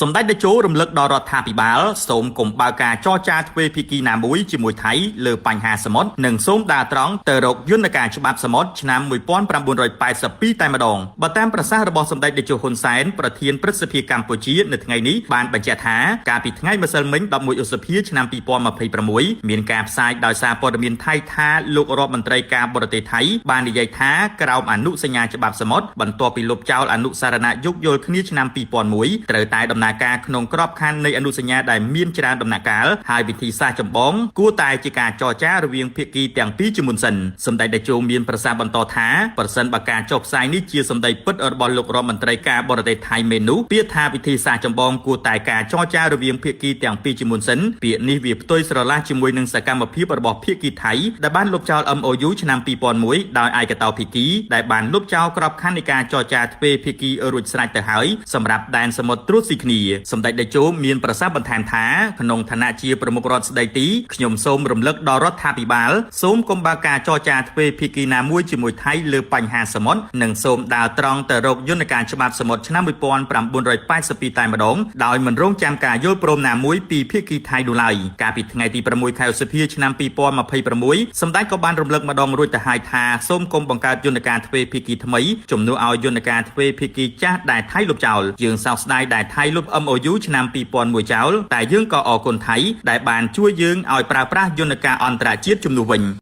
សម្ដេចតេជោរំលឹកដល់រដ្ឋាភិបាលសូមកុំបើកការចរចាទ្វេភាគីណាមួយជាមួយថៃលើបញ្ហាសមុទ្រនិងសូមដើរត្រង់ទៅរកយន្តការច្បាប់សមុទ្រឆ្នាំ1982តែម្ដងបើតាមប្រសាសន៍របស់សម្ដេចតេជោហ៊ុនសែនប្រធានព្រឹទ្ធសភាកម្ពុជានៅថ្ងៃនេះបានបញ្ជាក់ថាកាលពីថ្ងៃម្សិលមិញ11ឧសភាឆ្នាំ2026មានការផ្សាយដោយសារព័ត៌មានថៃថាលោករដ្ឋមន្ត្រីការបរទេសថៃបាននិយាយថាក្រោមអនុសញ្ញាច្បាប់សមុទ្របន្ទាប់ពីលុបចោលអនុសារណៈយោគយល់គ្នាឆ្នាំ2001ត្រូវតែដំណើរការក្នុងក្របខ័ណ្ឌនៃអនុសញ្ញាដែលមានច្រើនដំណាក់កាលហើយវិធីសាស្ត្រចម្បងគួរតែជាការចរចារវាងភាគីទាំងពីរជាមុនសិនសម្ដេចតេជោមានប្រសាសន៍បន្តថាប្រសិនបើការចុះផ្សាយនេះជាសម្ដីពិតរបស់លោករដ្ឋមន្ត្រីការបរទេសថៃមែននោះពាក្យថាវិធីសាស្ត្រចម្បងគួរតែការចរចារវាងភាគីទាំងពីរជាមុនសិនពាក្យនេះវាផ្ទុយស្រឡះជាមួយនឹងសកម្មភាពរបស់ភាគីថៃដែលបានលុបចោល MOU ឆ្នាំ2001ដោយឯកតោភាគីដែលបានលុបចោលក្របខ័ណ្ឌនៃការចរចាទ្វេភាគីរួចស្រេចទៅហើយសម្រាប់ដែនសមុទ្រត្រួតស៊ីគ្នាសម្ដេចតេជោមានប្រសាសន៍បន្ថែមថាក្នុងឋានៈជាប្រមុខរដ្ឋស្ដីទីខ្ញុំសូមរំលឹកដល់រដ្ឋាភិបាលសូមកុំបើកការចរចាទ្វេភាគីណាមួយជាមួយថៃលើបញ្ហាសមុទ្រនិងសូមដើរត្រង់ទៅរកយន្តការច្បាប់សមុទ្រឆ្នាំ1982តែម្ដងដោយមិនរងចាំការយល់ព្រមណាមួយពីភាគីថៃនោះឡើយកាលពីថ្ងៃទី6ខែឧសភាឆ្នាំ2026សម្ដេចក៏បានរំលឹកម្ដងរួចទៅហើយថាសូមកុំបង្កើតយន្តការទ្វេភាគីថ្មីជំនួសឲ្យយន្តការទ្វេភាគីចាស់ដែលថៃលុបចោលយើងសោកស្ដាយដែលថៃលុប MOU ឆ្នាំ2001ចោលតែយើងក៏អរគុណថៃដែលបានជួយយើងឲ្យប្រើប្រាស់យន្តការអន្តរជាតិជំនួសវិញ